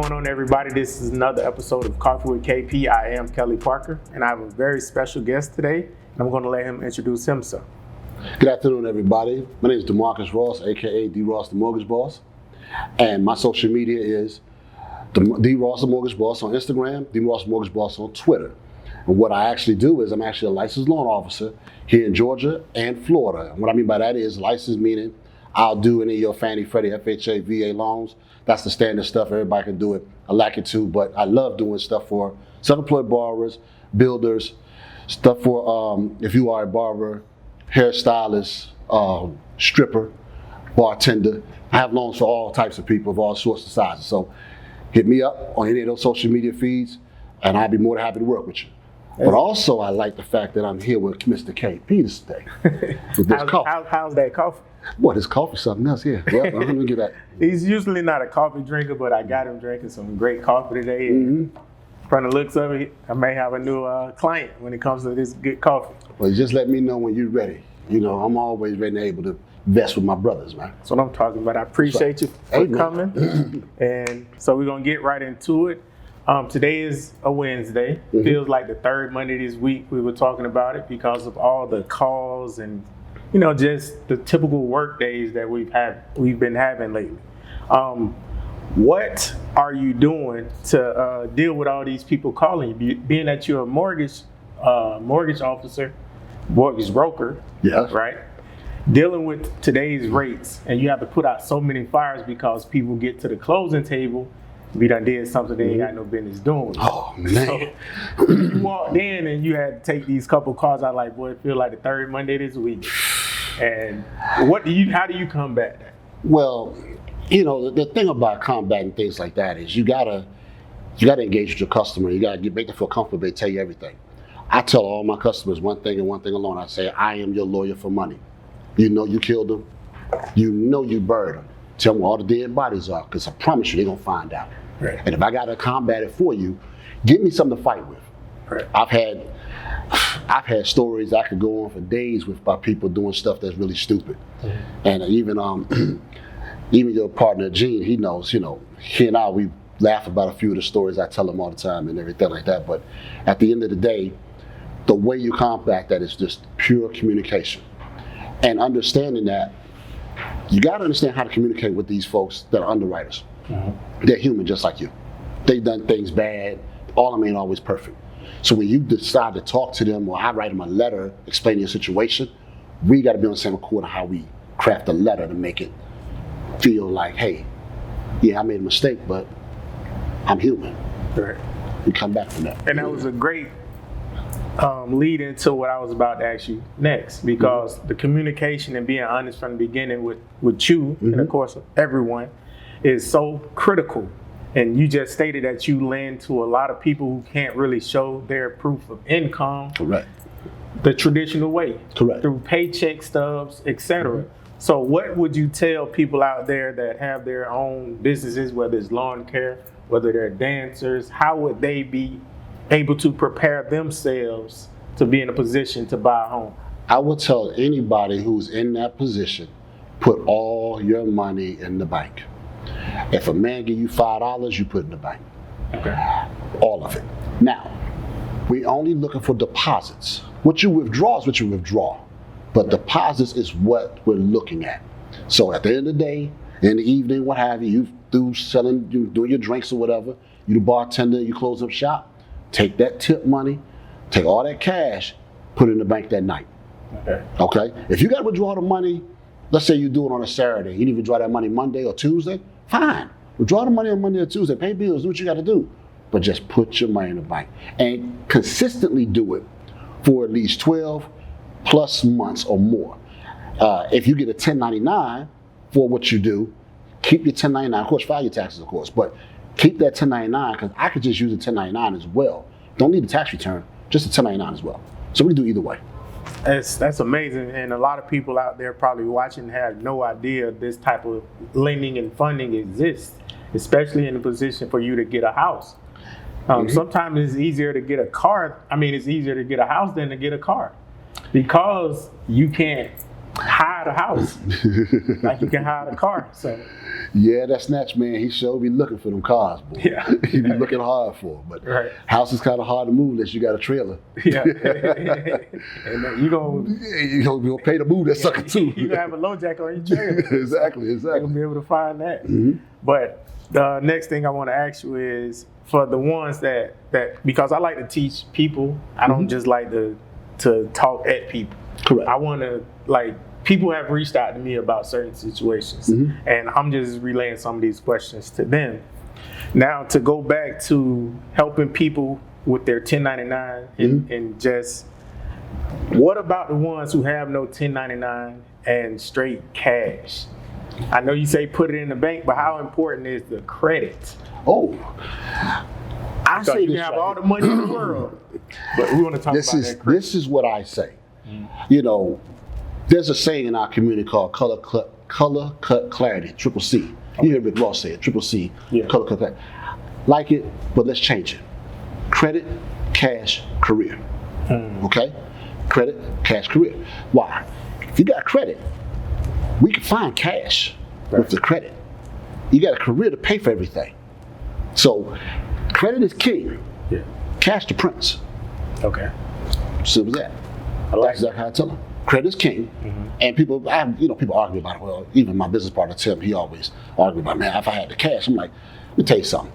going on, everybody? This is another episode of Coffee with KP. I am Kelly Parker, and I have a very special guest today, and I'm going to let him introduce himself. Good afternoon, everybody. My name is DeMarcus Ross, aka D. Ross, the Mortgage Boss, and my social media is D. Ross, the Mortgage Boss on Instagram, D. Ross, Mortgage Boss on Twitter. And what I actually do is I'm actually a licensed loan officer here in Georgia and Florida. And what I mean by that is licensed meaning I'll do any of your Fannie, Freddie, FHA, VA loans. That's the standard stuff. Everybody can do it. I like it too, but I love doing stuff for self-employed borrowers, builders, stuff for if you are a barber, hairstylist, stripper, bartender. I have loans for all types of people of all sorts of sizes. So hit me up on any of those social media feeds, and I'd be more than happy to work with you. But also, I like the fact that I'm here with Mr. KP today with this coffee. How's that coffee? Boy, this coffee something else here. Yeah, let me get that. He's usually not a coffee drinker, but I got him drinking some great coffee today. And from the looks of it, I may have a new client when it comes to this good coffee. Well, just let me know when you're ready. You know, I'm always ready and able to invest with my brothers, man. That's what I'm talking about. I appreciate you for coming. And so we're going to get right into it. Today is a Wednesday. Feels like the third Monday this week. We were talking about it because of all the calls and just the typical work days that we've been having lately. What are you doing to deal with all these people calling you? Being that you're a mortgage officer, mortgage broker, yes, right? Dealing with today's rates, and you have to put out so many fires because people get to the closing table. We done did something they ain't got no business doing. Oh, man. So you walked in and you had to take these couple calls out like, boy, it feel like the third Monday this week. And how do you combat that? Well, the thing about combating things like that is you gotta engage with your customer. You gotta make them feel comfortable. They tell you everything. I tell all my customers one thing and one thing alone. I say, I am your lawyer for money. You know you killed them. You know you buried them. Tell them where all the dead bodies are, because I promise you they're gonna find out. Right. And if I gotta combat it for you, give me something to fight with. Right. I've had stories I could go on for days with by people doing stuff that's really stupid. And even your partner Gene, he knows. He and I, we laugh about a few of the stories I tell him all the time and everything like that. But at the end of the day, the way you combat that is just pure communication and understanding that you got to understand how to communicate with these folks that are underwriters. They're human just like you. They've done things bad. All of them ain't always perfect. So when you decide to talk to them, or I write them a letter explaining your situation, we got to be on the same accord on how we craft a letter to make it feel like, hey, yeah, I made a mistake, but I'm human. Right. We come back from that. And that was a great lead into what I was about to ask you next, because the communication and being honest from the beginning with you, and of course everyone, is so critical. And you just stated that you lend to a lot of people who can't really show their proof of income. Correct. The traditional way. Correct. Through paycheck stubs, etc. So what would you tell people out there that have their own businesses, whether it's lawn care, whether they're dancers, how would they be able to prepare themselves to be in a position to buy a home? I would tell anybody who's in that position, put all your money in the bank. If a man give you $5, you put it in the bank. Okay. All of it. Now, we only looking for deposits. What you withdraw is what you withdraw. But deposits is what we're looking at. So at the end of the day, in the evening, what have you doing your drinks or whatever, you the bartender, you close up shop, take that tip money, take all that cash, put it in the bank that night. Okay? If you got to withdraw the money, let's say you do it on a Saturday, you need to withdraw that money Monday or Tuesday, fine. Withdraw the money on Monday or Tuesday, pay bills, do what you got to do. But just put your money in the bank and consistently do it for at least 12 plus months or more. If you get a 1099 for what you do, keep your 1099, of course, file your taxes, of course, but keep that 1099, because I could just use a 1099 as well. Don't need a tax return, just a 1099 as well. So we do either way. That's amazing, and a lot of people out there probably watching have no idea this type of lending and funding exists, especially in a position for you to get a house. Sometimes it's easier to get a car. It's easier to get a house than to get a car, because you can't hide a house like you can hide a car. So Yeah, that snatch man, he sure be looking for them cars, boy. Yeah. He be looking hard for them. But Right. house is kind of hard to move unless you got a trailer. Yeah. And then you gonna You gonna pay to move that sucker too. you gonna have a low jack on your trailer. Exactly. You're gonna be able to find that. Mhm. But the next thing I want to ask you is for the ones that because I like to teach people, I don't just like to talk at people. Correct. I want to people have reached out to me about certain situations, and I'm just relaying some of these questions to them. Now, to go back to helping people with their 1099 and just what about the ones who have no 1099 and straight cash? I know you say put it in the bank, but how important is the credit? Oh, I Because say you this can have right all here. the money in the world, but we want to talk about that credit. This is what I say. You know, there's a saying in our community called color cut clarity, triple C. You hear Rick Ross say it, triple C, Yeah. color cut clarity. Like it, but let's change it. Credit, cash, career. Okay? Credit, cash, career. Why? If you got credit, we can find cash with the credit. You got a career to pay for everything. So credit is king, Yeah. cash the prince. Okay. Simple as that. I like That's exactly how I tell them. Credit is king. And people argue about it. Well, even my business partner, Tim, he always argue about, man, if I had the cash, I'm like, let me tell you something.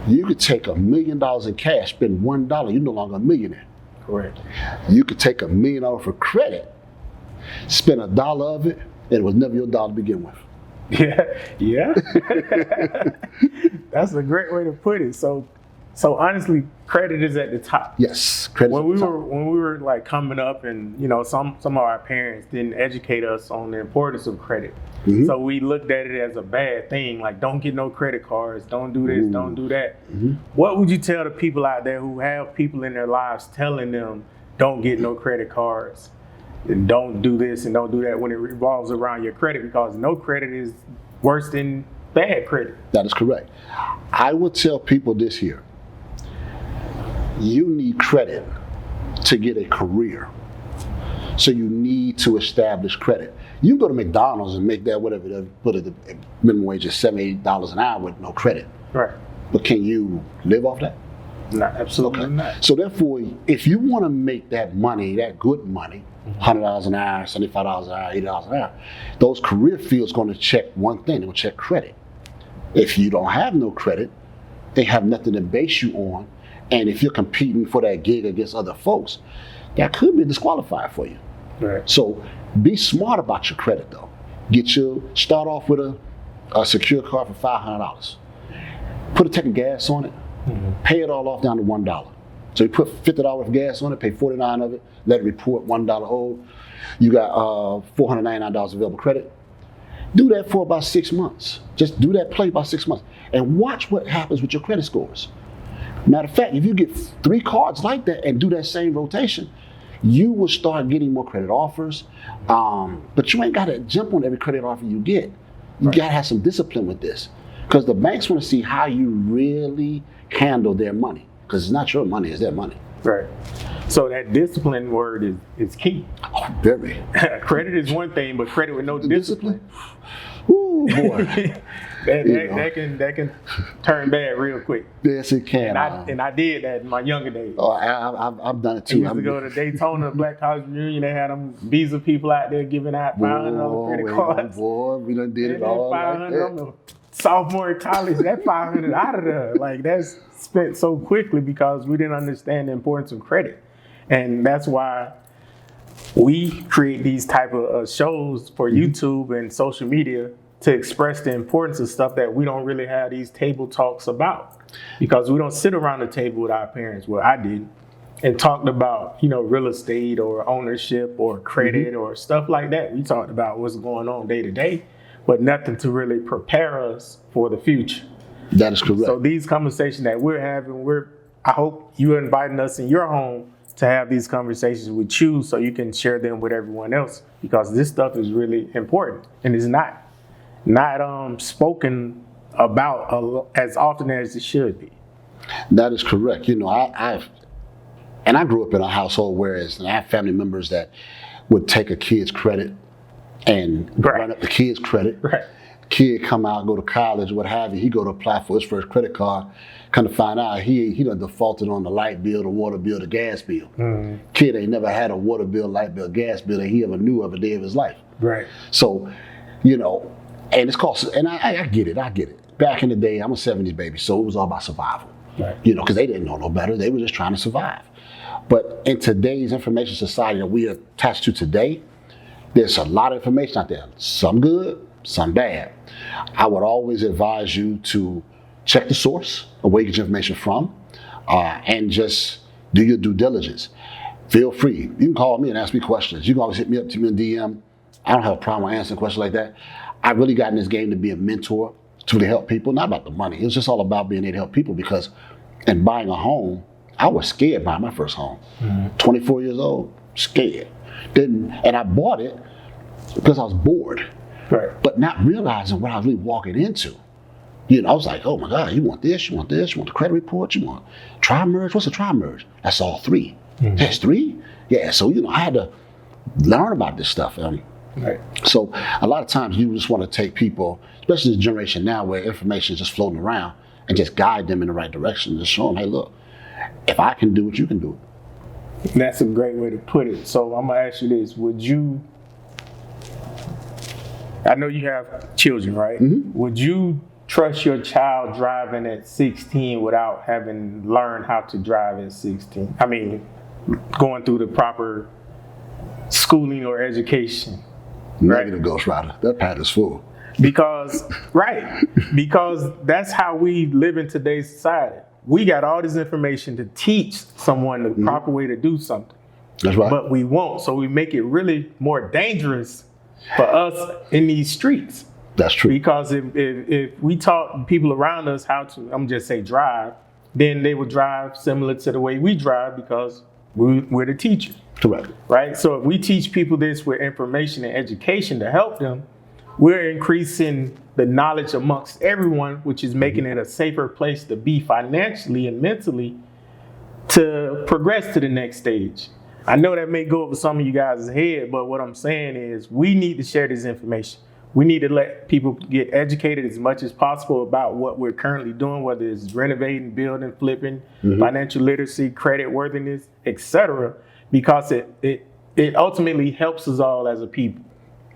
You could take $1 million in cash, spend $1, you're no longer a millionaire. Correct. You could take $1 million for credit, spend $1 of it, and it was never your dollar to begin with. Yeah. That's a great way to put it. So honestly, credit is at the top. Yes, credit. When we were like coming up, and some of our parents didn't educate us on the importance of credit. So we looked at it as a bad thing, like don't get no credit cards, don't do this, don't do that. What would you tell the people out there who have people in their lives telling them don't get no credit cards and don't do this and don't do that when it revolves around your credit, because no credit is worse than bad credit? That is correct. I will tell people this here. You need credit to get a career. So you need to establish credit. You can go to McDonald's and make that whatever, put the minimum wage is $7, $8 an hour with no credit. Right. But can you live off that? No, absolutely not. So therefore, if you want to make that money, that good money, $100 an hour, $75 an hour, $80 an hour, those career fields going to check one thing, they will check credit. If you don't have no credit, they have nothing to base you on. And if you're competing for that gig against other folks, that could be a disqualifier for you. Right. So be smart about your credit though. Start off with a secure card for $500. Put a tank of gas on it, pay it all off down to $1. So you put $50 of gas on it, pay $49 of it, let it report $1 owed. You got $499 available credit. Do that for about 6 months. Just do that play about 6 months and watch what happens with your credit scores. Matter of fact, if you get 3 cards like that and do that same rotation, you will start getting more credit offers. But you ain't got to jump on every credit offer you get. You got to have some discipline with this, because the banks want to see how you really handle their money, because it's not your money, it's their money. Right. So that discipline word is key. Oh, very. Credit is one thing, but credit with no discipline. Ooh, boy. that can turn bad real quick. Yes, it can. And I did that in my younger days. Oh, I've done it I too. used to go to Daytona Black College Reunion. They had them Visa people out there giving out $500 credit cards. Boy, we done did it And all then like that. I'm a sophomore in college. That $500 out of there. Like, that's spent so quickly because we didn't understand the importance of credit. And that's why we create these type of shows for YouTube and social media to express the importance of stuff that we don't really have these table talks about, because we don't sit around the table with our parents, well, I did, and talked about, real estate or ownership or credit or stuff like that. We talked about what's going on day to day, but nothing to really prepare us for the future. That is correct. So these conversations that we're having, I hope you're inviting us in your home to have these conversations with you so you can share them with everyone else, because this stuff is really important and it's not spoken about as often as it should be. That is correct. I grew up in a household where I have family members that would take a kid's credit and run up the kid's credit. Right. Kid come out, go to college, what have you. He go to apply for his first credit card. Come to find out, he done defaulted on the light bill, the water bill, the gas bill. Kid ain't never had a water bill, light bill, gas bill that he ever knew of a day of his life. Right. So, and it's cost. And I get it. Back in the day, I'm a 70s baby, so it was all about survival. Right. Because they didn't know no better. They were just trying to survive. But in today's information society that we are attached to today, there's a lot of information out there. Some good, some bad. I would always advise you to check the source of where you get your information from, and just do your due diligence. Feel free. You can call me and ask me questions. You can always hit me up, to me in DM. I don't have a problem answering questions like that. I really got in this game to be a mentor, to really help people, not about the money. It was just all about being able to help people, because in buying a home, I was scared buying my first home. 24 years old, scared. And I bought it because I was bored, Right. but not realizing what I was really walking into. I was like, oh my God, you want this, you want this, you want the credit report, you want tri-merge? What's a tri-merge? That's all three. That's three? Yeah, so I had to learn about this stuff. Right. So a lot of times you just want to take people, especially this generation now where information is just floating around, and just guide them in the right direction. Just show them, hey, look, if I can do it, you can do it. That's a great way to put it. So I'm gonna ask you this: I know you have children, right? Would you trust your child driving at 16 without having learned how to drive at 16? I mean, going through the proper schooling or education. Negative Ghost Rider. That pad is full. Because that's how we live in today's society. We got all this information to teach someone the proper way to do something. That's right. But we won't. So we make it really more dangerous for us in these streets. That's true. Because if we taught people around us how to, I'm just say drive, then they would drive similar to the way we drive, because we're the teacher. Correct. Right? So if we teach people this with information and education to help them, we're increasing the knowledge amongst everyone, which is making it a safer place to be financially and mentally to progress to the next stage. I know that may go over some of you guys' head, but what I'm saying is we need to share this information. We need to let people get educated as much as possible about what we're currently doing, whether it's renovating, building, flipping, financial literacy, credit worthiness, etc., because it ultimately helps us all as a people.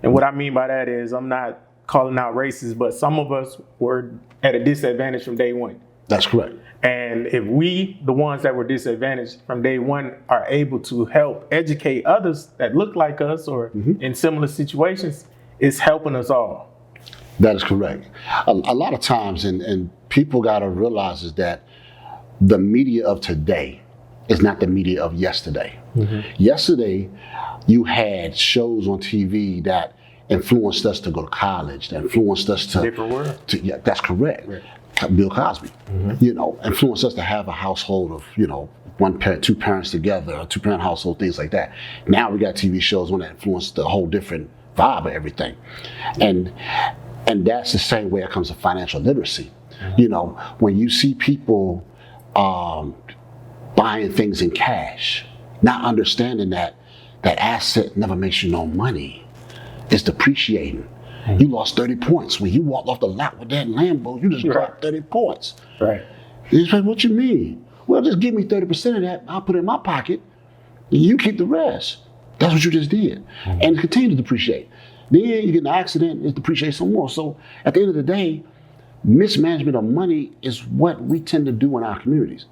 And what I mean by that is, I'm not calling out races, but some of us were at a disadvantage from day one. That's correct. And if we, the ones that were disadvantaged from day one, are able to help educate others that look like us or in similar situations, it's helping us all. That is correct. A lot of times, and people got to realize is that the media of today is not the media of yesterday. Yesterday, you had shows on TV that influenced us to go to college, that influenced us to Different world. Yeah, that's correct. Right. Bill Cosby, influenced us to have a household of, one parent, two parents together, a two-parent household, things like that. Now we got TV shows that influence the whole different vibe of everything. And that's the same way it comes to financial literacy. When you see people buying things in cash, not understanding that asset never makes you no money. It's depreciating. You lost 30 points. When you walked off the lot with that Lambo, you just dropped 30 points. Right. It's like, what you mean? Well, just give me 30% of that. I'll put it in my pocket. You keep the rest. That's what you just did. And it continues to depreciate. Then you get in an accident, it depreciates some more. So at the end of the day, mismanagement of money is what we tend to do in our communities.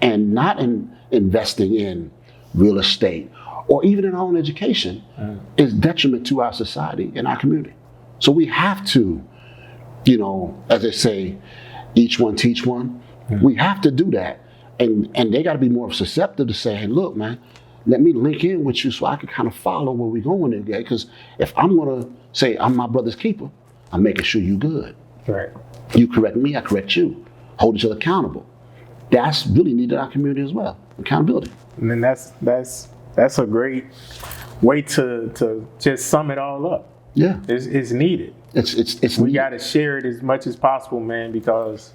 And not in investing in real estate or even in our own education is detriment to our society and our community. So we have to, as they say, each one teach one. We have to do that. And they got to be more susceptible to say, hey, look, man, let me link in with you so I can kind of follow where we're going there. Because if I'm going to say I'm my brother's keeper, I'm making sure you good. Right. You correct me, I correct you. Hold each other accountable. That's really needed in our community as well. Accountability. And then that's a great way to just sum it all up. Yeah. It's needed. It's We got to share it as much as possible, man, because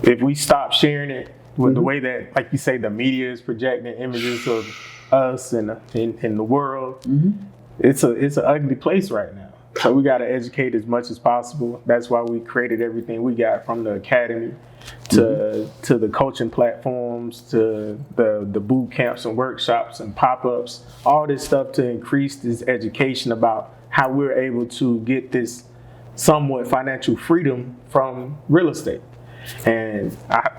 if we stop sharing it with the way that, like you say, the media is projecting images of us and in the world, it's an ugly place right now. So we got to educate as much as possible. That's why we created everything we got, from the academy to the coaching platforms to the boot camps and workshops and pop-ups, all this stuff to increase this education about how we're able to get this somewhat financial freedom from real estate. And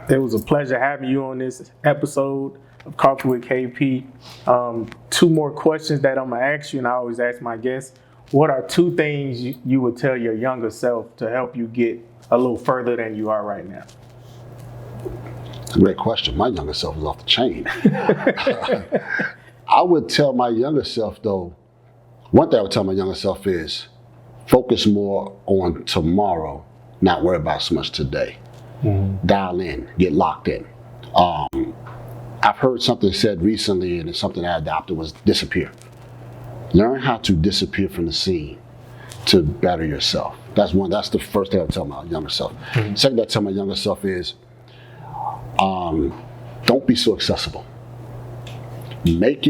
it was a pleasure having you on this episode of Coffee with KP. 2 more questions that I'm gonna ask you, and I always ask my guests. What are 2 things you would tell your younger self to help you get a little further than you are right now? Great question. My younger self is off the chain. I would tell my younger self, though, one thing I would tell my younger self is focus more on tomorrow, not worry about so much today. Dial in, get locked in. I've heard something said recently, and it's something I adopted, was disappear. Learn how to disappear from the scene to better yourself. That's the first thing I would tell my younger self. Second thing I tell my younger self is, don't be so accessible. Make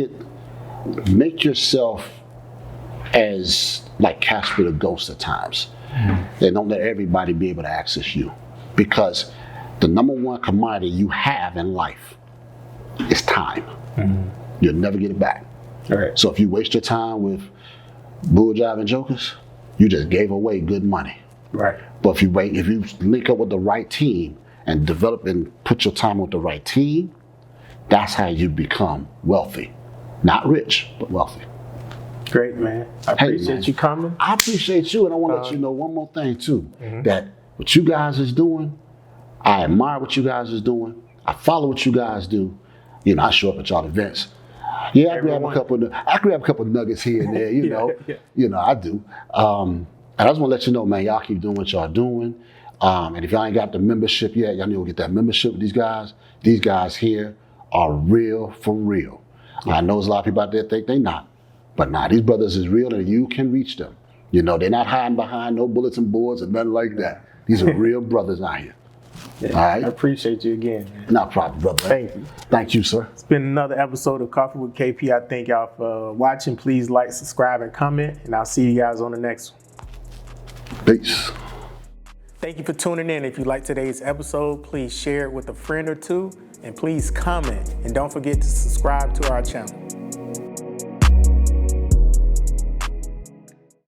yourself as like Casper the Ghost at times. And don't let everybody be able to access you. Because the number one commodity you have in life is time. You'll never get it back. All right. So if you waste your time with bull driving jokers, you just gave away good money. Right. But if you link up with the right team and develop and put your time with the right team, that's how you become wealthy. Not rich, but wealthy. Great, man. I appreciate you coming. I appreciate you, and I want to let you know one more thing too. That what you guys is doing, I admire what you guys is doing. I follow what you guys do. You know, I show up at y'all events. Yeah, I grab a couple nuggets here and there. You know, you know, I do. And I just want to let you know, man, y'all keep doing what y'all doing. And if y'all ain't got the membership yet, y'all need to get that membership with these guys. These guys here are real for real. I know there's a lot of people out there think they not. But nah, these brothers is real, and you can reach them. You know, they're not hiding behind no bulletin boards or nothing like that. These are real brothers out here. Yeah, all right? I appreciate you again, man. No problem, brother. Thank you. Thank you, sir. It's been another episode of Coffee with KP. I thank y'all for watching. Please like, subscribe, and comment, and I'll see you guys on the next one. Peace. Thank you for tuning in. If you like today's episode, please share it with a friend or 2, and please comment. And don't forget to subscribe to our channel.